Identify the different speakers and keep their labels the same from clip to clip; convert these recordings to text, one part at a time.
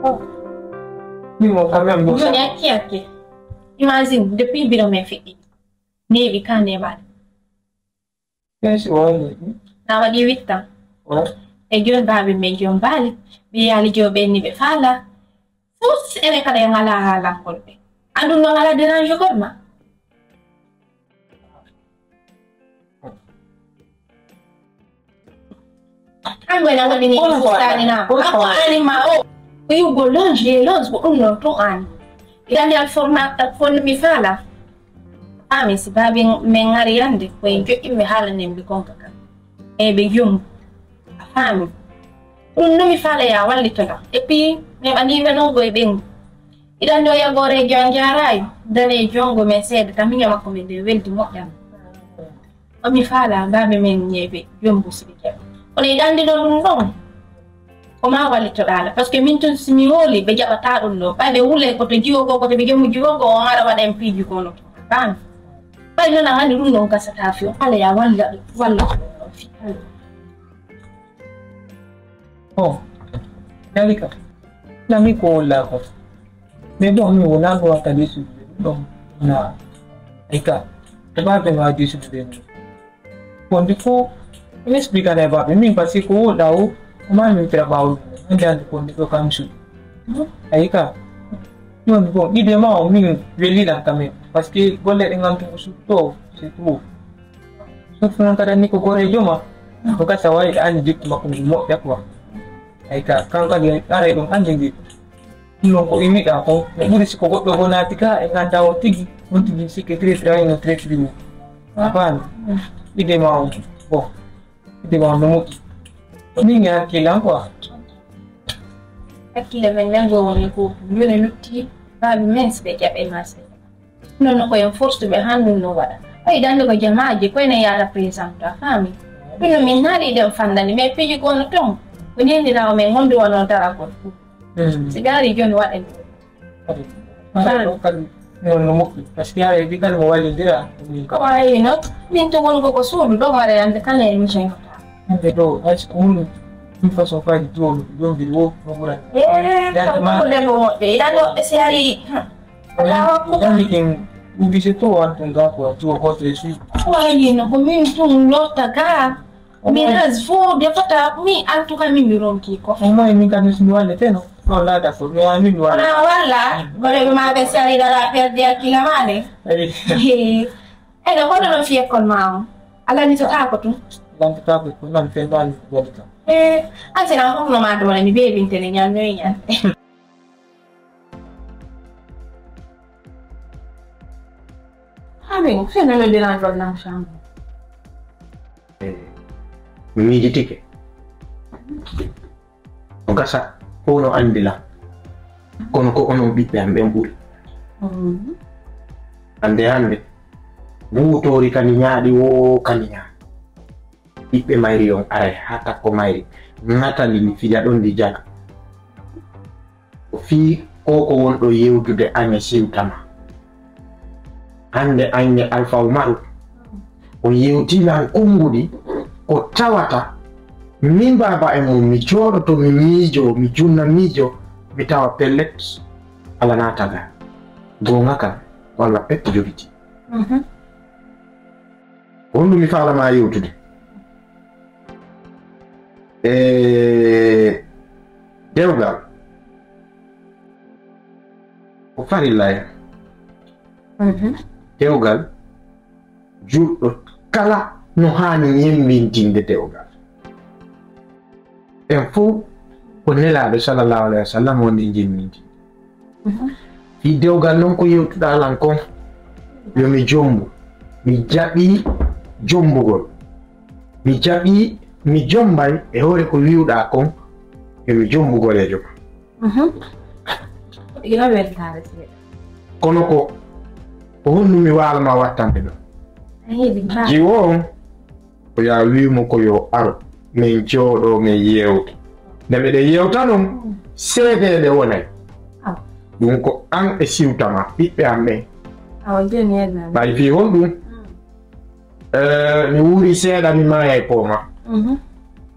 Speaker 1: Oh. Quand même,
Speaker 2: vous qui imagine, depuis que je fait, je n'ai pas de mal.
Speaker 1: Bien sûr,
Speaker 2: j'ai 8 ans.
Speaker 1: Ouais.
Speaker 2: Et je vais me dire, je vais aller au Bénéficier. Tous les cas de la colère. Andouno la dérange comme ça. I'm going to need to stand now. Ako anima o. You go lunch ko uno to an. Ilan yung format at phone mi fala. Ami si babing mengariande ko yung imi hala nim bi kon kaka. E be yung afami. Uno mi fala ya wali to la. E pi me ani me no go ibing. Ilan do ya go Rejoignez dane jongo me sed kaminya makomende weldi mo jam. O mi fala babe men nyebe yombu sibike. Oleh dan di dalam dong, koma wali terala. Pas kemintu Simi oli beja bataru lo. Pada ule kote jiwa ko kote beja mujiwa ko ngara pada MP juko no. Bang. Pada na ngani dong kasatafio. Ala ya wala.
Speaker 1: Oh, jadi ka. Nami ko la ko. Medo mi wala ko tadi su. Dong na. Ika. Coba ba di su den. Pondi ko ini explicar né babe mim passei com o dau mas meu trabalho andando com o campo aí cá não bom e demais mim veli lá também porque boleh dengan tu suto situ so pernah kada ni ko gore joma ko ka sawai anjik makung mo ya ko aí cá kan ka dia are dong anjing di no ko ini ka ko ni si ko ko nati ka engan daw tigi untuk si ke 3 ribu apaan ide mau oh di bawah nemu ini nggak kilang kok
Speaker 2: aqui vem lengo ni ko yone lutti ba men se ke be mas no ko en force be hanu no wada ay dan ko jamaaje ko ne ya representa fami no min nari de fandani me piji ko no tom ko ni ni dawo men ngondo wono dara ko sigari jon waden
Speaker 1: no nemu pasti ada di kan mobile dia
Speaker 2: ko ay no min to gon ko so do mare ande kan e mi
Speaker 1: Pero es un paso para todo yo vivo ahora
Speaker 2: ya no ese ahí
Speaker 1: ya bikin bisa tuh antum gapo tuh hotel sih
Speaker 2: wah ini no kami tuh lota ka miras fo dia kata mi antu kami mironki ko
Speaker 1: emang ini kan semua lete no no la da so no mi no
Speaker 2: la wala gore ma be sali dalla per dia kila male no quando non si è colmao alla ni to ta ko tu
Speaker 1: Lanti tapo ko nan fendan bolta
Speaker 2: anzi na ko no ma do ni be binte ni nyanno nya Amigo, se non lo diranno al lasciamo
Speaker 3: mi jitike o gasa ko no andila kono ko ono bibbe ambe mburi ande hande buutori kani nyaadi wo kani nya ɓiɓɓe mayri on aray ha takko mayri ngatali ni fija ɗon di jaga o fii koko wonɗo yewdude ane siwtama hande anne Alpha Umaru o yewtilan konngudi ko tawata min baba e mum mi jooɗoto mi miijo mi junna miijo mi tawa pellet ala nataga gonga kan walla pette jogiti wonɗum mi faalama yewtude dewgal ko farilla en dewgal juɗɗo kala no hani yembintinde dewgal en fo ko nelaɗo sallallahu alayhi wa sallam woni jemmintinde fi dewgal noon ko yewtuɗa lan kon yomi jombu mi jaɓi jombugol mi jaɓi mi jombay e hoore ko wiwɗa kon yomi jombugolejo kono ko honnumi walama wattande ɗo jiwo on ko ya wimo ko yo aro min jooɗo min yewta nde ɓeɗe yewta ɗum seedeɗe wonay ɗum ko an e siwtama ɓiɓɓe am ɓe ɓay fi hon ɗum mi wuri seeɗa mi maya e pooma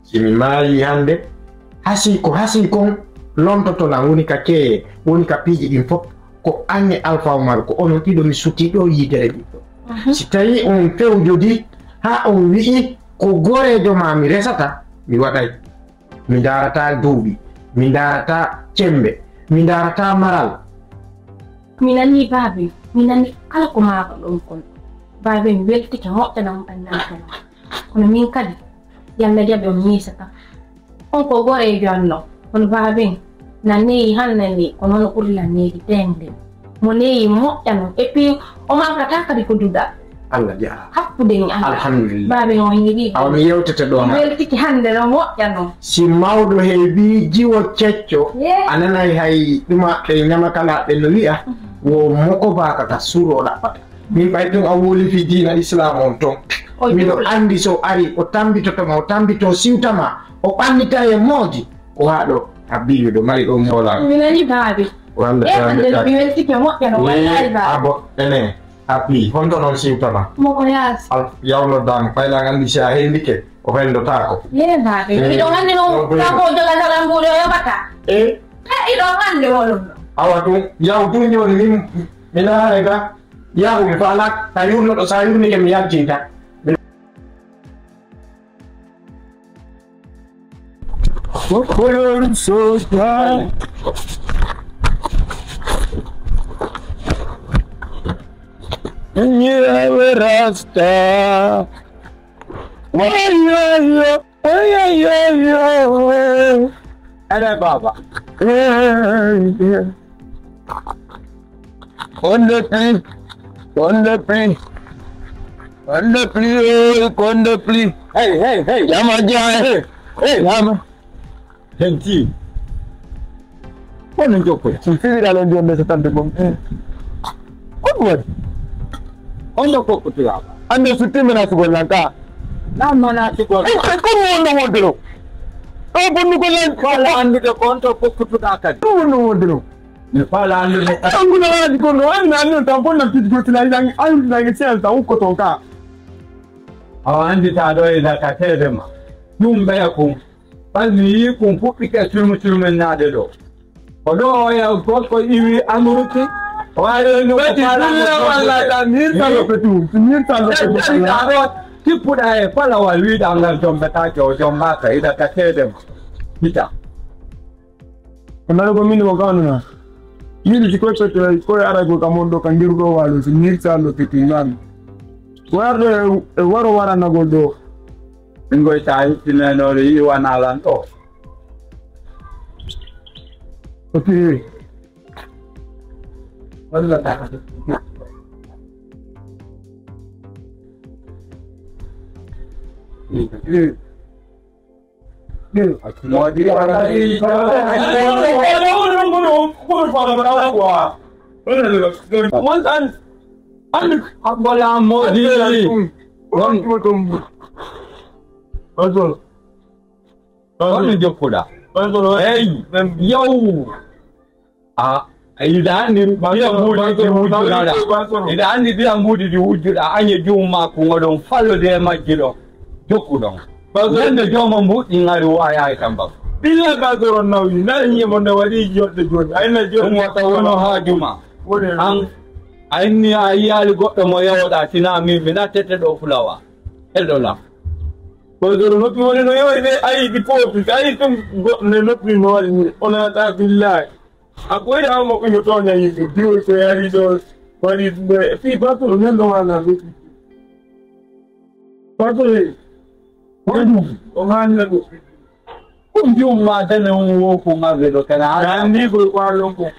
Speaker 3: si mi maayi hande hasi ko hasi kon lontoto la woni ka keye woni ka piiji ɗin fof ko anne alpha omar ko onon ɗiɗo mi sutti ɗo yidere ɗiɗo si tawi on fewjodi ha on wi'i ko gorejo ma mi resata mi waɗay mi darata duuɓi mi darata cembe mi darata maral
Speaker 2: mi nani baabe mi nani kala ko maako ɗon kon baabe mi weltike moƴƴanam ɓandankono kono min kadi yalla jaɓe on miisata on ko gorejo anno kono baabe na neyi han nani ko noon ɓuri lanneji tengde mo neyi moƴƴano et puis o makata kadi ko duɗa
Speaker 3: Allah jara
Speaker 2: hakkude ni Allah
Speaker 3: alhamdulillah
Speaker 2: baabe on yiɗi
Speaker 3: aw mi yewtete ɗo ha
Speaker 2: weltike hande no moƴƴano
Speaker 3: si mawɗo heewi jiwo cecco a nanay hay ɗuma ɓe ñamakalaɓe no wi'a wo moko baka ka suuro ɗaɓɓata min ɓay ɗum a wolifi diina islam on ton miɗo andi so ari o tambitotoma o tambito siwtama o ɓannita e mooji ko ha ɗo abbi ɗo mari ɗo mola
Speaker 2: mi nani baabe hande mi weltike moƴƴano wallahi baabe
Speaker 3: abo ene abbi honto noon siwtama
Speaker 2: moko yaasi
Speaker 3: yawno dan ɓaylan andi si a hendike o fendotako
Speaker 2: baabe iɗon hande no kako jogatala mbuɗe o yoɓata iɗon hande oɗon
Speaker 3: awa ɗum yaw ɗum joni min mi laare ga yahu mi faala ta yurnoɗo sa yurnike mi yaltinta
Speaker 4: Kokoyon social. Yeah, Rasta. Ada baba. On the plea. Hey, Yama Jai. Hey, Yama. Senti. Quando gioco? Sul filo dalla Dio se tanto con te. Come? Quando poco ti va? Ando su te me la su quella ca. No, na su quella. Come non modelo? Oh, bunno quella quella ando che conto poco tu da ca. Tu non modelo. Ne parla ando ne. Angulo di con ando tampo na più di la lang ando che selta un cotonca. Andi ta do da ka tedema. Numbe ya ku. Palmi kun pupika turmu na de do. Odo ya ko iwi amuruti. Wale no wala ta mirta lo petu. Tipu da e pala wa wi da ngal jombe ta jomba ka ida ka tedem. Kita. Onalo ko mini mo kanuna. Yiri si ko ara go kamondo kangiru go walo si mirta lo petu nan. Waro wara na goldo. Ingo tai tinano ri wana lanto. Okay. Wala ta. Modi para di. Bola modi. Betul. Betul jokoda. Betul. Yo. Idan ni dia mudi di wujud ada. Idan ni dia mudi di wujud anya juma ku ngodon fallo de majiro. Jokudong. Betul de joma mudi ngari waya kambak. Bila bagoro nawi na ni mo na wali jodde jodi. Ayna jodi mo tawono ha juma. Ang ayni ayal goddo mo yawoda tinami mina tete do fulawa. Eldola. Betul no pione no yo ai di popi ai tum no primo ona ta billahi akwai da mo kunyo to nya yi dio to ya ri do wani be fi ba to ne no ana bi ba to le o han na do kunjo ma ta ne wo ko ma ve do kana ni ko kwa lo ko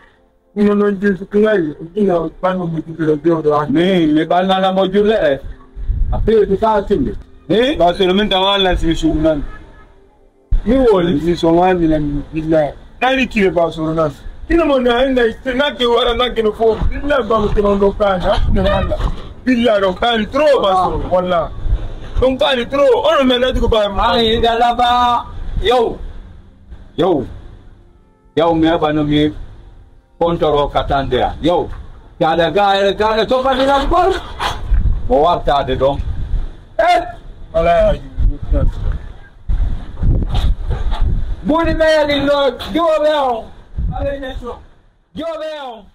Speaker 4: no no ji su kai ina pa no mi ti do do ne le bana na mo jule ape ti ta tin ba solamente wala si sunan ni woli si soman ni billahi dai ti ba sunan kina mo na inda na ke wara na ke no fo billahi ba mo tin do kan ha ne wala billahi do kan tro ba so wala don kan tro on me na di ko ba ai da la ba yo me ba no mi kontoro katandea yo kada ga to ba ni na ko o warta de don
Speaker 1: Budi me ya di lo. Yo be on.